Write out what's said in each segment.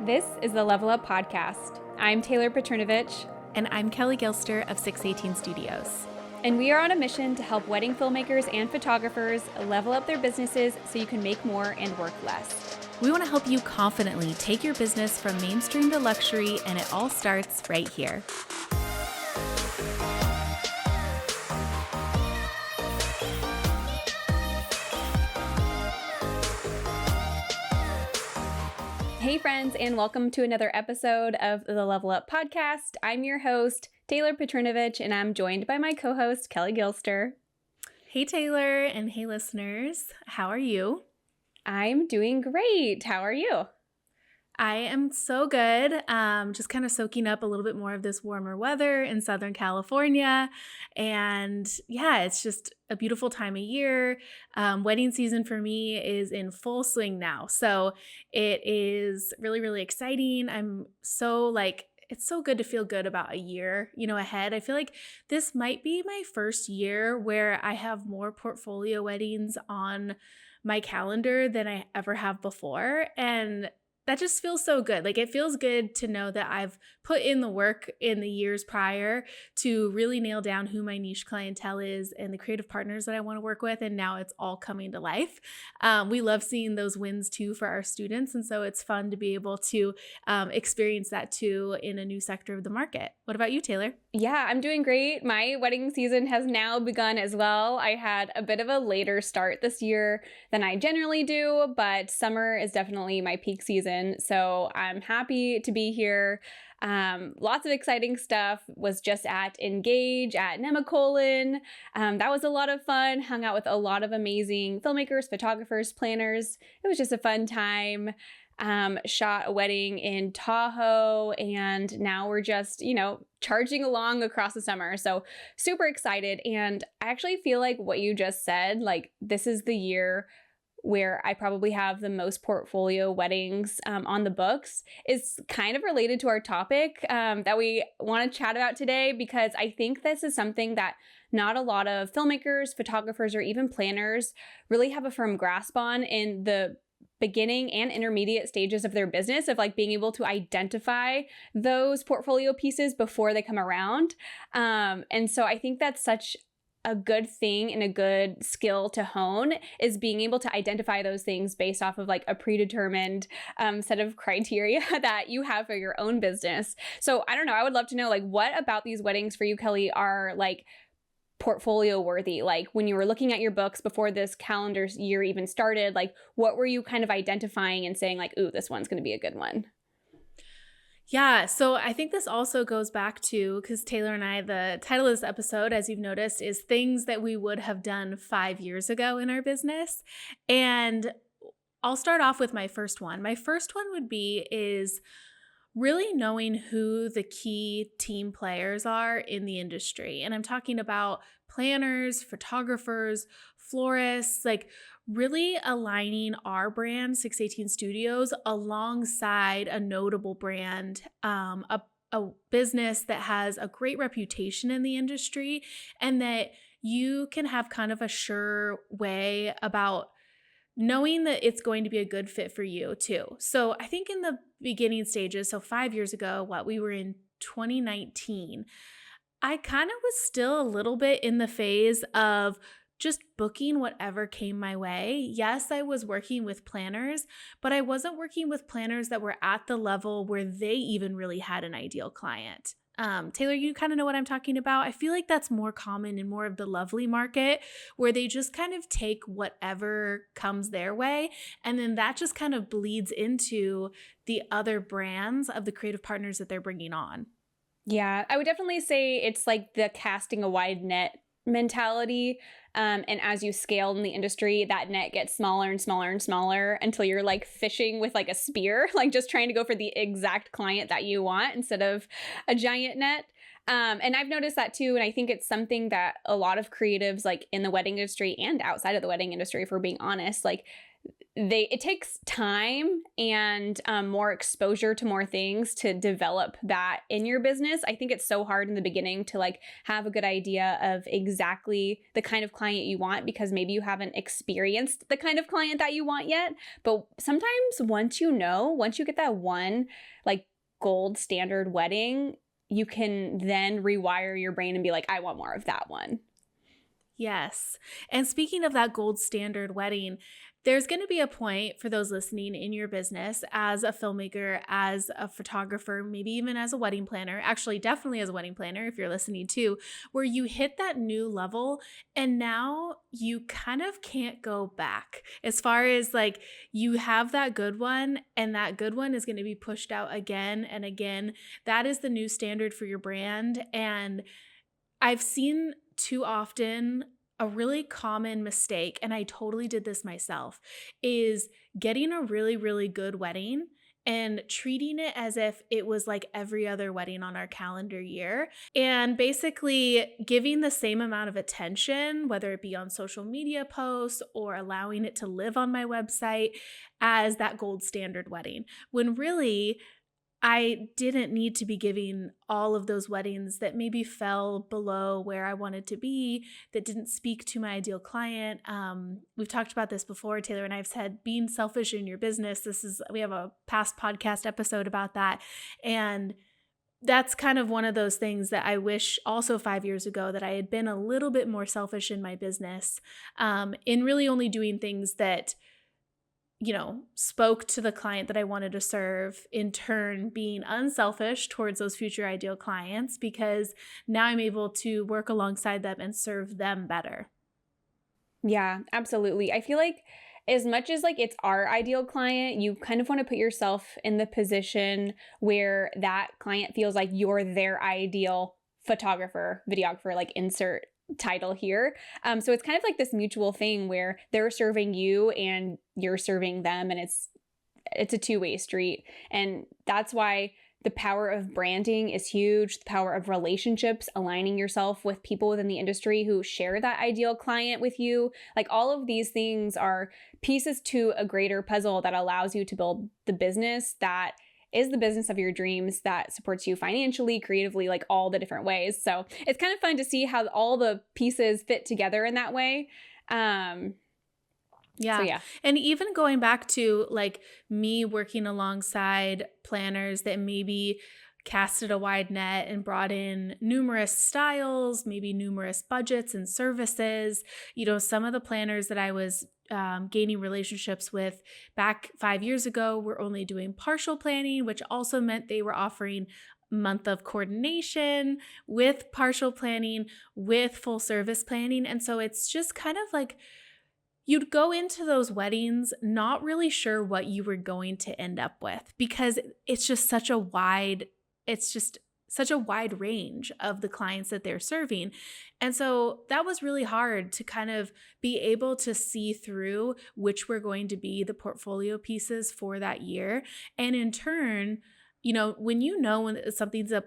This is the Level Up Podcast. I'm Taylor Petronovich. And I'm Kelley Gilster of 618 Studios. And we are on a mission to help wedding filmmakers and photographers level up their businesses so you can make more and work less. We want to help you confidently take your business from mainstream to luxury, and it all starts right here. Hey friends, and welcome to another episode of the Level Up Podcast. I'm your host, Taylor Petronovich, and I'm joined by my co-host, Kelley Gilster. Hey Taylor, and hey listeners, how are you? I'm doing great. How are you? I am so good. Just kind of soaking up a little bit more of this warmer weather in Southern California. And yeah, it's just a beautiful time of year. Wedding season for me is in full swing now. So it is really, really exciting. It's so good to feel good about a year, ahead. I feel like this might be my first year where I have more portfolio weddings on my calendar than I ever have before. And that just feels so good. Like, it feels good to know that I've put in the work in the years prior to really nail down who my niche clientele is and the creative partners that I want to work with. And now it's all coming to life. We love seeing those wins too for our students. And so it's fun to be able to experience that too in a new sector of the market. What about you, Taylor? Yeah, I'm doing great. My wedding season has now begun as well. I had a bit of a later start this year than I generally do, but summer is definitely my peak season. So I'm happy to be here. Lots of exciting stuff. Was just at Engage at Nemacolin. That was a lot of fun. Hung out with a lot of amazing filmmakers, photographers, planners. It was just a fun time. Shot a wedding in Tahoe, and now we're just, charging along across the summer. So super excited. And I actually feel like what you just said, like, this is the year where I probably have the most portfolio weddings on the books, is kind of related to our topic that we want to chat about today, because I think this is something that not a lot of filmmakers, photographers, or even planners really have a firm grasp on in the beginning and intermediate stages of their business, of like being able to identify those portfolio pieces before they come around. And so I think that's such a good thing and a good skill to hone, is being able to identify those things based off of like a predetermined set of criteria that you have for your own business. So I don't know, I would love to know, like, what about these weddings for you, Kelley, are like portfolio worthy? Like, when you were looking at your books before this calendar year even started, like, what were you kind of identifying and saying like, ooh, this one's going to be a good one? Yeah, so I think this also goes back to, because Taylor and I, the title of this episode, as you've noticed, is things that we would have done 5 years ago in our business. And I'll start off with my first one. My first one is really knowing who the key team players are in the industry. And I'm talking about planners, photographers, florists, like really aligning our brand, 618 Studios, alongside a notable brand, a business that has a great reputation in the industry, and that you can have kind of a sure way about knowing that it's going to be a good fit for you too. So I think in the beginning stages, so 5 years ago, we were in 2019, I kind of was still a little bit in the phase of just booking whatever came my way. Yes, I was working with planners, but I wasn't working with planners that were at the level where they even really had an ideal client. Taylor, you kind of know what I'm talking about. I feel like that's more common in more of the lovely market, where they just kind of take whatever comes their way. And then that just kind of bleeds into the other brands of the creative partners that they're bringing on. Yeah, I would definitely say it's like the casting a wide net mentality. And as you scale in the industry, that net gets smaller and smaller and smaller until you're like fishing with like a spear, like just trying to go for the exact client that you want instead of a giant net. And I've noticed that too. And I think it's something that a lot of creatives, like in the wedding industry and outside of the wedding industry, if we're being honest, like it takes time and more exposure to more things to develop that in your business. I think it's so hard in the beginning to like have a good idea of exactly the kind of client you want, because maybe you haven't experienced the kind of client that you want yet. But sometimes once you get that one like gold standard wedding, you can then rewire your brain and be like, I want more of that one. Yes. And speaking of that gold standard wedding, there's going to be a point for those listening in your business as a filmmaker, as a photographer, maybe even as a wedding planner, actually, definitely as a wedding planner, if you're listening too, where you hit that new level and now you kind of can't go back as far as like you have that good one and that good one is going to be pushed out again and again. That is the new standard for your brand. And I've seen too often a really common mistake, and I totally did this myself, is getting a really, really good wedding and treating it as if it was like every other wedding on our calendar year, and basically giving the same amount of attention, whether it be on social media posts or allowing it to live on my website, as that gold standard wedding, when really I didn't need to be giving all of those weddings that maybe fell below where I wanted to be, that didn't speak to my ideal client. We've talked about this before. Taylor and I have said being selfish in your business. We have a past podcast episode about that. And that's kind of one of those things that I wish also 5 years ago that I had been a little bit more selfish in my business, in really only doing things that spoke to the client that I wanted to serve, in turn being unselfish towards those future ideal clients, because now I'm able to work alongside them and serve them better. Yeah, absolutely. I feel like as much as like it's our ideal client, you kind of want to put yourself in the position where that client feels like you're their ideal photographer, videographer, like insert title here. So it's kind of like this mutual thing where they're serving you and you're serving them, and it's a two-way street. And that's why the power of branding is huge. The power of relationships, aligning yourself with people within the industry who share that ideal client with you. Like all of these things are pieces to a greater puzzle that allows you to build the business that is the business of your dreams, that supports you financially, creatively, like all the different ways. So it's kind of fun to see how all the pieces fit together in that way. Yeah. So yeah. And even going back to like me working alongside planners that maybe casted a wide net and brought in numerous styles, maybe numerous budgets and services. Some of the planners that I was gaining relationships with back 5 years ago were only doing partial planning, which also meant they were offering month of coordination with partial planning, with full service planning. And so it's just kind of like you'd go into those weddings not really sure what you were going to end up with, because it's just such a wide range of the clients that they're serving. And so that was really hard to kind of be able to see through which were going to be the portfolio pieces for that year. And in turn, when something's a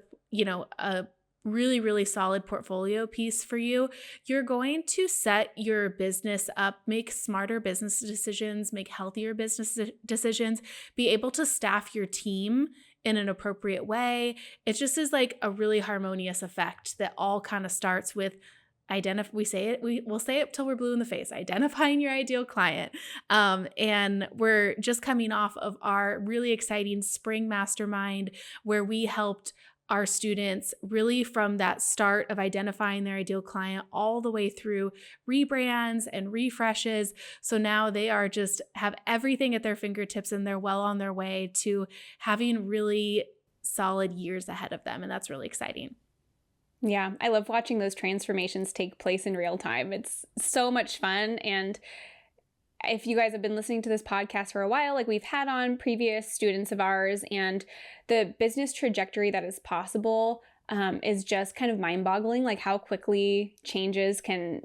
really, really solid portfolio piece for you, you're going to set your business up, make smarter business decisions, make healthier business decisions, be able to staff your team in an appropriate way. It just is like a really harmonious effect that all kind of starts with we'll say it till we're blue in the face, identifying your ideal client. And we're just coming off of our really exciting spring mastermind where we helped our students really from that start of identifying their ideal client all the way through rebrands and refreshes. So now they are just have everything at their fingertips and they're well on their way to having really solid years ahead of them. And that's really exciting. Yeah, I love watching those transformations take place in real time. It's so much fun. And if you guys have been listening to this podcast for a while, like we've had on previous students of ours, and the business trajectory that is possible is just kind of mind-boggling, like how quickly changes can,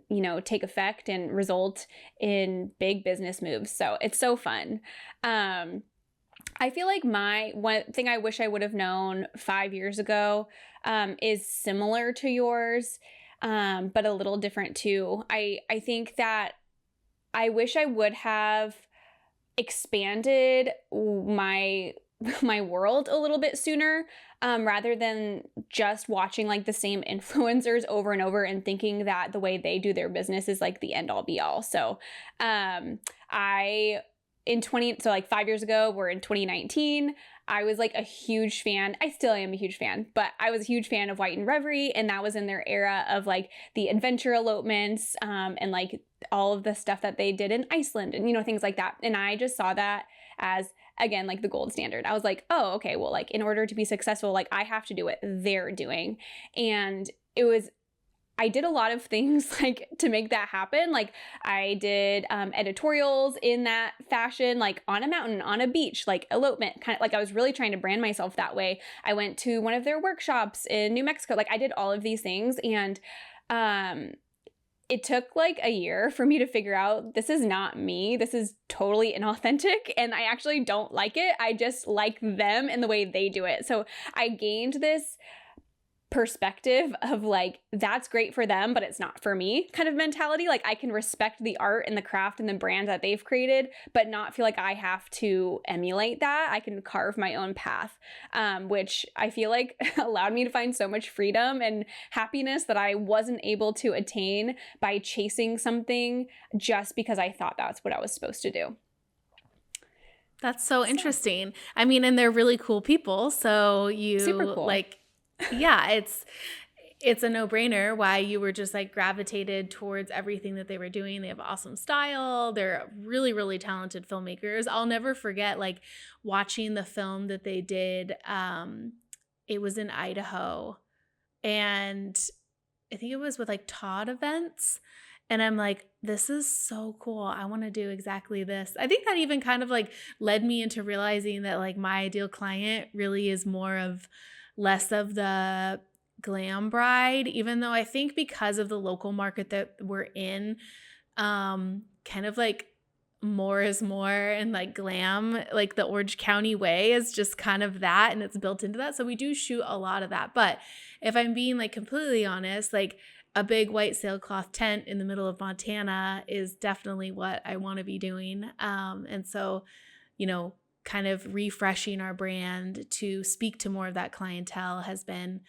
take effect and result in big business moves. So it's so fun. I feel like one thing I wish I would have known 5 years ago is similar to yours, but a little different too. I think that I wish I would have expanded my my world a little bit sooner, rather than just watching like the same influencers over and over and thinking that the way they do their business is like the end all be all. So I in 20 so like 5 years ago, we're in 2019. I was like a huge fan. I still am a huge fan, but I was a huge fan of White and Reverie, and that was in their era of like the adventure elopements, and like all of the stuff that they did in Iceland and, you know, things like that. And I just saw that as, again, like the gold standard. I was like, oh, okay, well, like in order to be successful, like I have to do what they're doing. And I did a lot of things like to make that happen. Like I did editorials in that fashion, like on a mountain, on a beach, like elopement, kind of like I was really trying to brand myself that way. I went to one of their workshops in New Mexico. Like I did all of these things, and it took like a year for me to figure out this is not me. This is totally inauthentic, and I actually don't like it. I just like them and the way they do it. So I gained this perspective of like, that's great for them, but it's not for me kind of mentality. Like I can respect the art and the craft and the brand that they've created, but not feel like I have to emulate that. I can carve my own path, which I feel like allowed me to find so much freedom and happiness that I wasn't able to attain by chasing something just because I thought that's what I was supposed to do. That's so interesting. I mean, and they're really cool people. So you Super cool. like, yeah, it's a no-brainer why you were just like gravitated towards everything that they were doing. They have awesome style. They're really, really talented filmmakers. I'll never forget like watching the film that they did. It was in Idaho, and I think it was with like Todd Events. And I'm like, this is so cool. I want to do exactly this. I think that even kind of like led me into realizing that like my ideal client really is more of less of the glam bride, even though I think because of the local market that we're in, kind of like more is more, and like glam, like the Orange County way is just kind of that, and it's built into that. So we do shoot a lot of that. But if I'm being like completely honest, like a big white sailcloth tent in the middle of Montana is definitely what I want to be doing. And so, you know, kind of refreshing our brand to speak to more of that clientele has been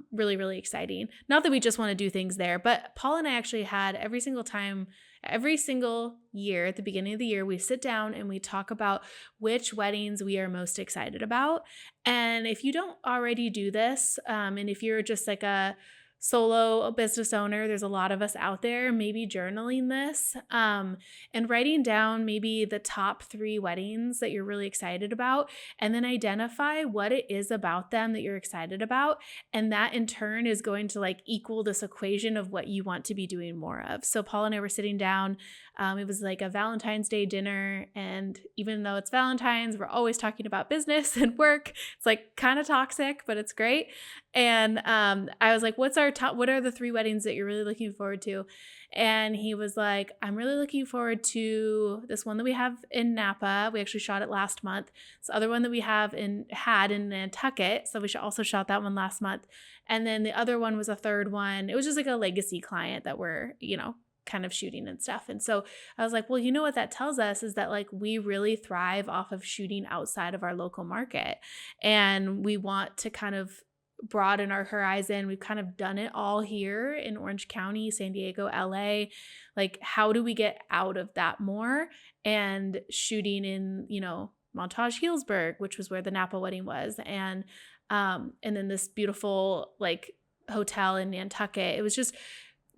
really, really exciting. Not that we just want to do things there, but Paul and I actually had every single year at the beginning of the year, we sit down and we talk about which weddings we are most excited about. And if you don't already do this, and if you're just like a solo business owner, there's a lot of us out there, maybe journaling this, and writing down maybe the top 3 weddings that you're really excited about, and then identify what it is about them that you're excited about. And that in turn is going to like equal this equation of what you want to be doing more of. So Paul and I were sitting down. It was like a Valentine's Day dinner. And even though it's Valentine's, we're always talking about business and work. It's like kind of toxic, but it's great. And I was like, what are the 3 weddings that you're really looking forward to? And he was like, I'm really looking forward to this one that we have in Napa. We actually shot it last month. This other one that we had in Nantucket. So we also shot that one last month. And then the other one was a third one. It was just like a legacy client that we're, kind of shooting and stuff. And so I was like, well, you know what that tells us is that like we really thrive off of shooting outside of our local market. And we want to kind of broaden our horizon. We've kind of done it all here in Orange County, San Diego, LA. Like, how do we get out of that more and shooting in, Montage Healdsburg, which was where the Napa wedding was. And then this beautiful like hotel in Nantucket. It was just,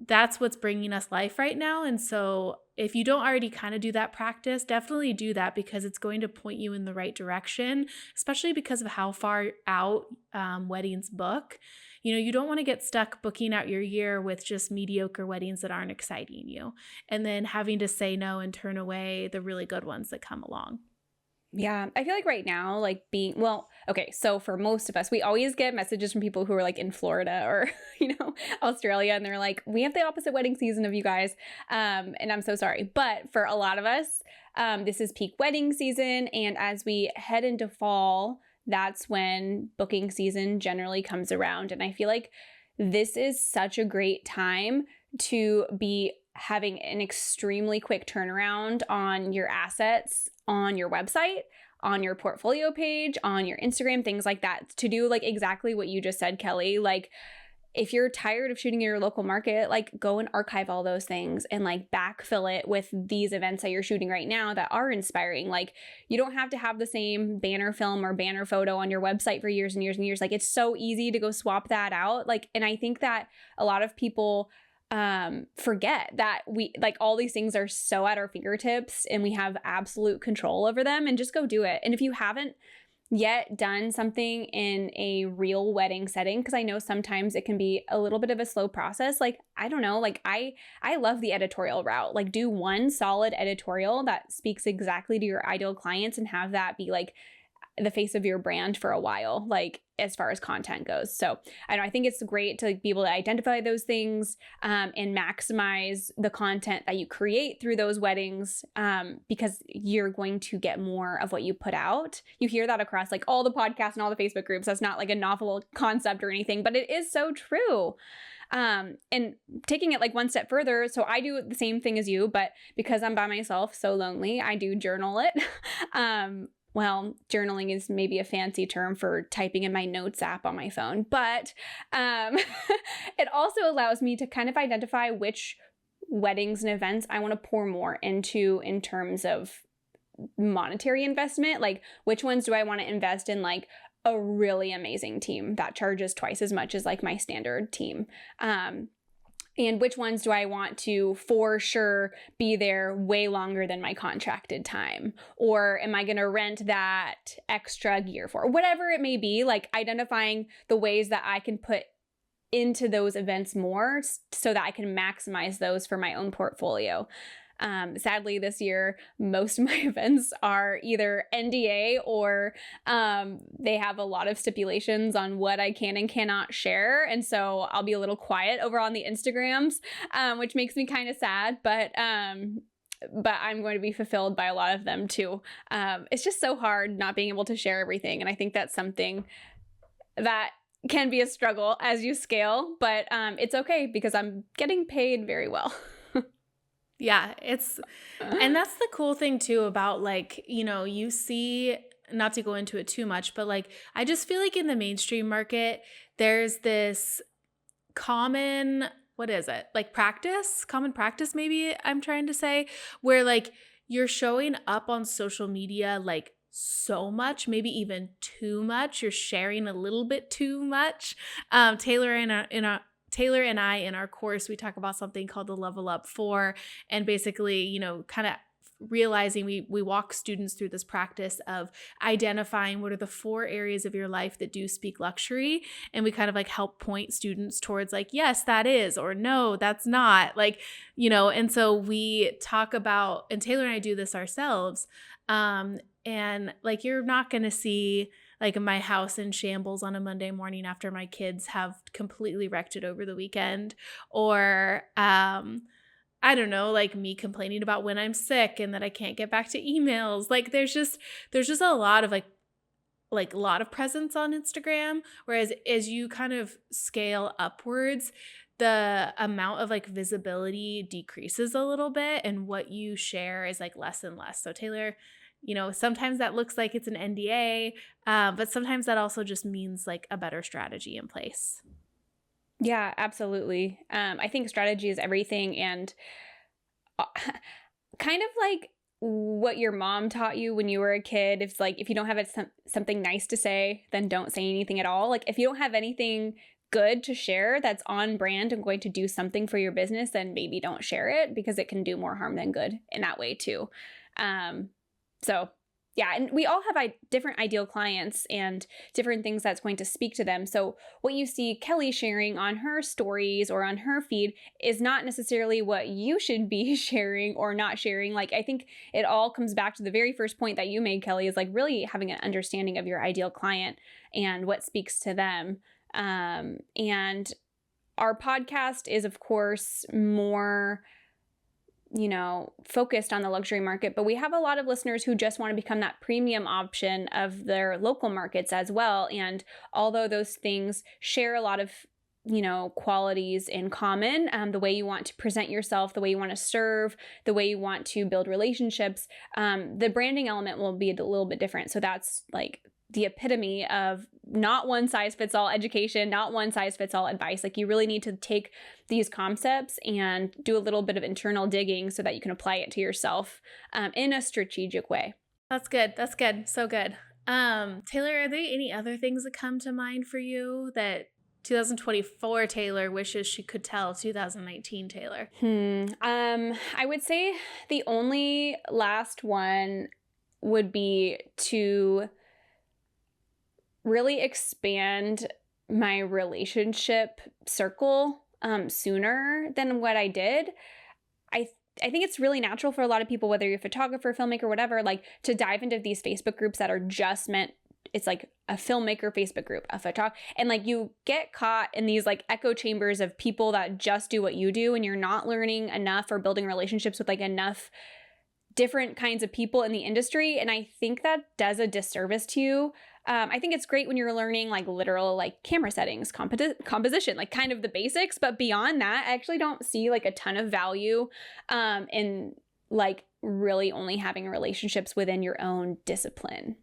that's what's bringing us life right now. And so if you don't already kind of do that practice, definitely do that, because it's going to point you in the right direction, especially because of how far out weddings book. You don't want to get stuck booking out your year with just mediocre weddings that aren't exciting you, and then having to say no and turn away the really good ones that come along. Yeah, I feel like right now, like okay, so for most of us, we always get messages from people who are like in Florida or, Australia, and they're like, we have the opposite wedding season of you guys. And I'm so sorry. But for a lot of us, this is peak wedding season. And as we head into fall, that's when booking season generally comes around. And I feel like this is such a great time to be having an extremely quick turnaround on your assets on your website, on your portfolio page, on your Instagram, things like that, to do like exactly what you just said, Kelly. Like, if you're tired of shooting in your local market, like go and archive all those things and like backfill it with these events that you're shooting right now that are inspiring. Like, you don't have to have the same banner film or banner photo on your website for years and years and years. Like, it's so easy to go swap that out. Like, and I think that a lot of people forget that we, like, all these things are so at our fingertips and we have absolute control over them, and just go do it. And if you haven't yet done something in a real wedding setting, because I know sometimes it can be a little bit of a slow process, like, I don't know, like I love the editorial route. Like, do one solid editorial that speaks exactly to your ideal clients and have that be like the face of your brand for a while, like as far as content goes. So I think it's great to be able to identify those things and maximize the content that you create through those weddings, because you're going to get more of what you put out. You hear that across like all the podcasts and all the Facebook groups. That's not like a novel concept or anything, but it is so true. And taking it like one step further, so I do the same thing as you, but because I'm by myself, so lonely, I do journal it. Well, journaling is maybe a fancy term for typing in my notes app on my phone, but it also allows me to kind of identify which weddings and events I want to pour more into in terms of monetary investment. Like, which ones do I want to invest in, like a really amazing team that charges twice as much as like my standard team? And which ones do I want to for sure be there way longer than my contracted time? Or am I going to rent that extra gear for? Whatever it may be, like identifying the ways that I can put into those events more so that I can maximize those for my own portfolio. Sadly, this year, most of my events are either NDA or they have a lot of stipulations on what I can and cannot share. And so I'll be a little quiet over on the Instagrams, which makes me kind of sad, but I'm going to be fulfilled by a lot of them too. It's just so hard not being able to share everything. And I think that's something that can be a struggle as you scale, but it's okay because I'm getting paid very well. Yeah, and that's the cool thing too about like, you see, not to go into it too much, but like, I just feel like in the mainstream market, there's this common, what is it? Like common practice, maybe I'm trying to say, where like you're showing up on social media, like so much, maybe even too much. You're sharing a little bit too much. Taylor and I, in our course, we talk about something called the Level Up 4, and basically, kind of realizing we walk students through this practice of identifying what are the 4 areas of your life that do speak luxury. And we kind of like help point students towards like, yes, that is, or no, that's not, like, and so we talk about, and Taylor and I do this ourselves. And like, you're not going to see like my house in shambles on a Monday morning after my kids have completely wrecked it over the weekend, or I don't know, like me complaining about when I'm sick and that I can't get back to emails. Like there's just a lot of like a lot of presence on Instagram, whereas as you kind of scale upwards, the amount of like visibility decreases a little bit and what you share is like less and less. So Taylor, sometimes that looks like it's an NDA, but sometimes that also just means like a better strategy in place. Yeah, absolutely. I think strategy is everything, and kind of like what your mom taught you when you were a kid. It's like, if you don't have something nice to say, then don't say anything at all. Like if you don't have anything good to share that's on brand and going to do something for your business, then maybe don't share it, because it can do more harm than good in that way too. So yeah, and we all have different ideal clients and different things that's going to speak to them. So what you see Kelly sharing on her stories or on her feed is not necessarily what you should be sharing or not sharing. Like, I think it all comes back to the very first point that you made, Kelly, is like really having an understanding of your ideal client and what speaks to them. And our podcast is, of course, more focused on the luxury market, but we have a lot of listeners who just want to become that premium option of their local markets as well. And although those things share a lot of qualities in common, the way you want to present yourself, the way you want to serve, the way you want to build relationships. The branding element will be a little bit different. So that's like the epitome of not one size fits all education, not one size fits all advice. Like you really need to take these concepts and do a little bit of internal digging so that you can apply it to yourself in a strategic way. That's good. That's good. So good. Taylor, are there any other things that come to mind for you that 2024 Taylor wishes she could tell 2019 Taylor? I would say the only last one would be to really expand my relationship circle sooner than what I did. I think it's really natural for a lot of people, whether you're a photographer, filmmaker, whatever, like to dive into these Facebook groups that are just meant, it's like a filmmaker Facebook group, a photographer, and like you get caught in these like echo chambers of people that just do what you do, and you're not learning enough or building relationships with like enough different kinds of people in the industry. And I think that does a disservice to you. I think it's great when you're learning like literal like camera settings, composition, like kind of the basics. But beyond that, I actually don't see like a ton of value in like really only having relationships within your own discipline.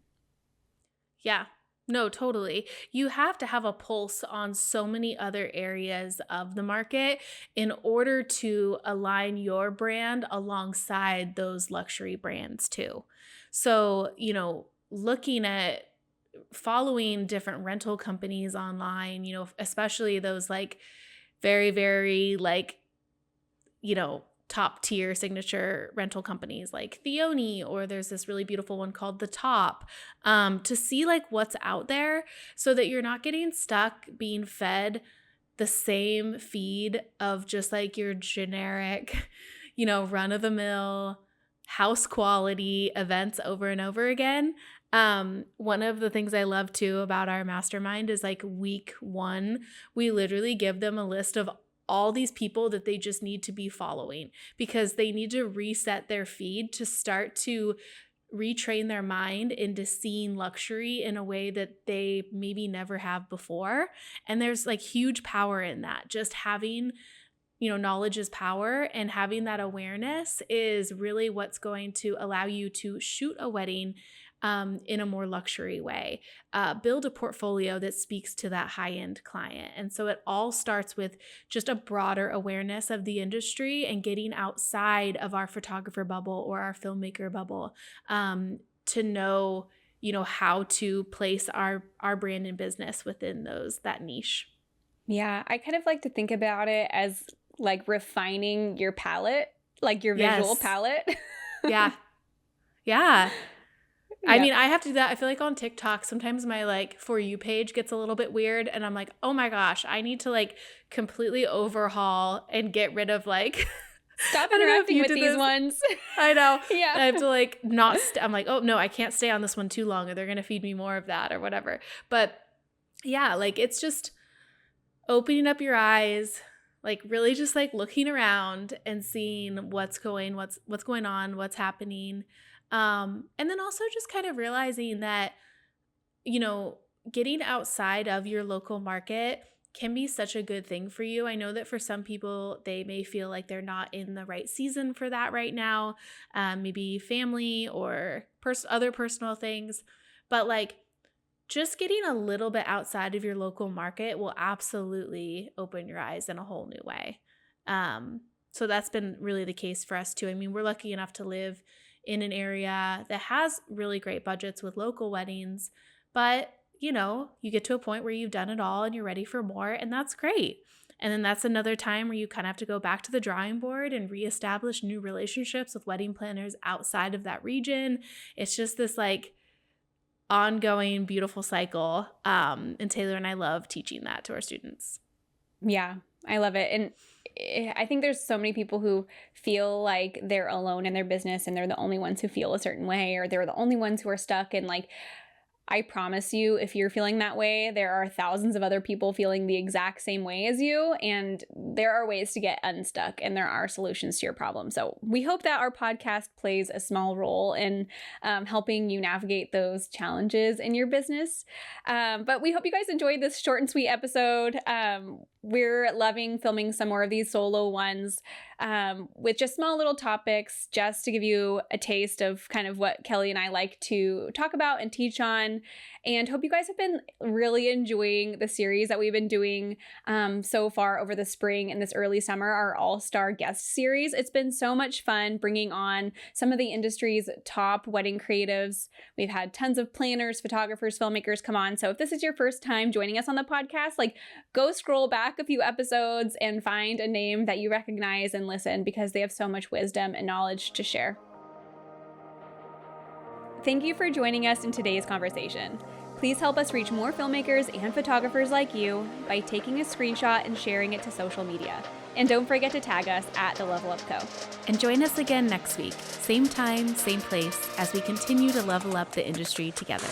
Yeah. No, totally. You have to have a pulse on so many other areas of the market in order to align your brand alongside those luxury brands too. So, looking at following different rental companies online, especially those like very, very like, top tier signature rental companies like Theoni, or there's this really beautiful one called The Top, to see like what's out there so that you're not getting stuck being fed the same feed of just like your generic, run of the mill house quality events over and over again. One of the things I love too about our mastermind is like week 1, we literally give them a list of all these people that they just need to be following because they need to reset their feed to start to retrain their mind into seeing luxury in a way that they maybe never have before. And there's like huge power in that. Just having, knowledge is power, and having that awareness is really what's going to allow you to shoot a wedding in a more luxury way, build a portfolio that speaks to that high-end client. And so it all starts with just a broader awareness of the industry and getting outside of our photographer bubble or our filmmaker bubble to know, how to place our brand and business within that niche. Yeah, I kind of like to think about it as like refining your palette, like your visual palette. Yeah. Yeah. I mean, I have to do that. I feel like on TikTok, sometimes my like For You page gets a little bit weird and I'm like, oh my gosh, I need to like completely overhaul and get rid of like stop interacting with these ones. I know. Yeah. I have to like not, I'm like, oh no, I can't stay on this one too long or they're going to feed me more of that or whatever. But yeah, like it's just opening up your eyes, like really just like looking around and seeing what's going on, what's happening. And then also just kind of realizing that, getting outside of your local market can be such a good thing for you. I know that for some people, they may feel like they're not in the right season for that right now, maybe family or other personal things. But like just getting a little bit outside of your local market will absolutely open your eyes in a whole new way. So that's been really the case for us too. I mean, we're lucky enough to live in an area that has really great budgets with local weddings, but you get to a point where you've done it all and you're ready for more, and that's great. And then that's another time where you kind of have to go back to the drawing board and reestablish new relationships with wedding planners outside of that region. It's just this like ongoing beautiful cycle. And Taylor and I love teaching that to our students. Yeah, I love it. And I think there's so many people who feel like they're alone in their business and they're the only ones who feel a certain way, or they're the only ones who are stuck. And like, I promise you, if you're feeling that way, there are thousands of other people feeling the exact same way as you. And there are ways to get unstuck and there are solutions to your problem. So we hope that our podcast plays a small role in helping you navigate those challenges in your business. But we hope you guys enjoyed this short and sweet episode. we're loving filming some more of these solo ones with just small little topics, just to give you a taste of kind of what Kelley and I like to talk about and teach on. And hope you guys have been really enjoying the series that we've been doing so far over the spring and this early summer, our All-Star Guest Series. It's been so much fun bringing on some of the industry's top wedding creatives. We've had tons of planners, photographers, filmmakers come on. So if this is your first time joining us on the podcast, like, go scroll back a few episodes and find a name that you recognize and listen, because they have so much wisdom and knowledge to share. Thank you for joining us in today's conversation. Please help us reach more filmmakers and photographers like you by taking a screenshot and sharing it to social media. And don't forget to tag us at The Level Up Co. And join us again next week, same time, same place, as we continue to level up the industry together.